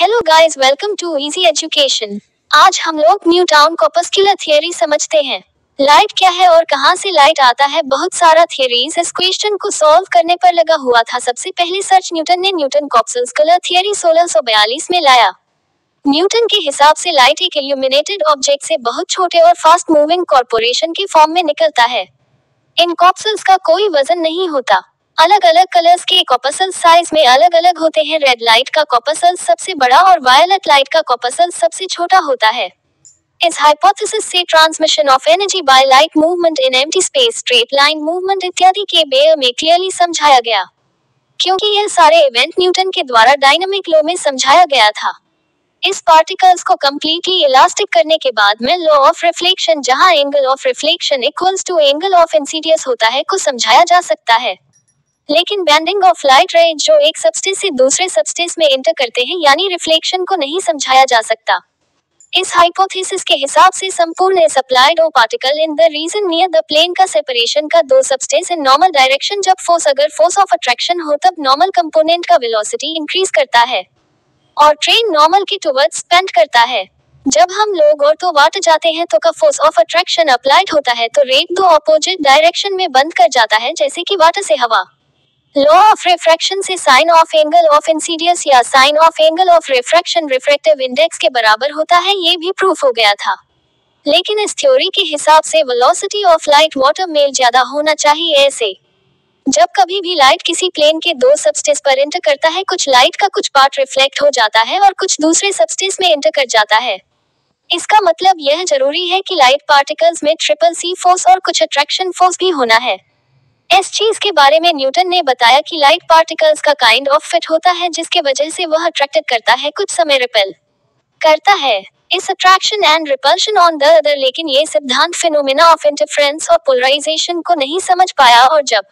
Hello guys, welcome to easy education. आज हम लोग न्यूटन कॉर्पस्कुलर थियरी समझते हैं। लाइट क्या है और कहां से लाइट आता है। बहुत सारा थियरीज इस क्वेश्चन को सॉल्व करने पर लगा हुआ था। सबसे पहले सर्च न्यूटन ने न्यूटन कॉर्पस्कुलर थियरी 1642 में लाया। न्यूटन के हिसाब से लाइट एक इल्यूमिनेटेड ऑब्जेक्ट से बहुत छोटे और फास्ट मूविंग कॉर्पोरेशन के फॉर्म में निकलता है। इन कॉर्पस्कुल्स का कोई वजन नहीं होता। अलग अलग कलर्स के कॉर्पस्कुल्स साइज में अलग अलग होते हैं। रेड लाइट का कॉर्पस्कुल सबसे बड़ा और वायलेट लाइट का कॉर्पस्कुल सबसे छोटा होता है। इस हाइपोथेसिस से transmission of energy by light movement in empty space, straight line movement इत्यादि के बारे में क्लियरली समझाया गया। क्योंकि यह सारे इवेंट न्यूटन के द्वारा डायनामिक लॉ में समझाया गया था। इस पार्टिकल्स को कंप्लीटली इलास्टिक करने के बाद में लॉ ऑफ रिफ्लेक्शन, जहां angle of reflection equals to angle of incidence होता है, को समझाया जा सकता है। लेकिन बेंडिंग ऑफ लाइट रेज जो एक सबस्टेंस से दूसरे सबस्टेंस में एंटर करते हैं, यानी रिफ्लेक्शन को नहीं समझाया जा सकता। इस हाइपोथेसिस के हिसाब से संपूर्ण इस अप्लाइड ओ particle in the region near the plane का सेपरेशन का दो सबस्टेंस इन नॉर्मल डायरेक्शन। जब फोर्स अगर फोर्स ऑफ अट्रैक्शन हो, तब नॉर्मल कंपोनेंट का वेलोसिटी इंक्रीज करता है और ट्रेन नॉर्मल की टुवर्ड्स स्पेंड करता है। जब हम लोग और तो वाट जाते हैं तो का फोर्स ऑफ अट्रैक्शन अप्लाइड होता है, तो रेट दो ऑपोजिट डायरेक्शन में बंद कर जाता है, जैसे कि वाटर से हवा। लॉ ऑफ रिफ्रैक्शन से sine of angle of incidence या sine of angle of refraction refractive index के बराबर होता है, ये भी प्रूफ हो गया था। लेकिन इस थ्योरी के हिसाब से वेलोसिटी ऑफ लाइट वाटर में ज्यादा होना चाहिए। ऐसे जब कभी भी लाइट किसी प्लेन के दो सबस्टेंस पर एंटर करता है, कुछ लाइट का कुछ पार्ट रिफ्लेक्ट हो जाता है और कुछ दूसरे सबस्टेंस में एंटर कर जाता है। इसका मतलब यह जरूरी है कि लाइट पार्टिकल्स में ट्रिपल सी फोर्स और कुछ अट्रैक्शन फोर्स भी होना है। इस चीज के बारे में न्यूटन ने बताया कि लाइट पार्टिकल्स का काइंड ऑफ फिट होता है, जिसके वजह से वह अट्रैक्टेड करता है, कुछ समय रिपेल करता है। इस attraction and repulsion on the other. लेकिन ये सिद्धांत फिनोमेना ऑफ इंटरफेरेंस और पोलराइजेशन को नहीं समझ पाया, और जब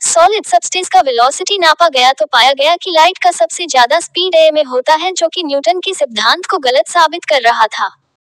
सॉलिड सबस्टेंस का वेलोसिटी नापा गया तो पाया गया कि लाइट का सबसे ज्यादा स्पीड ए में होता है, जो कि न्यूटन के सिद्धांत को गलत साबित कर रहा था।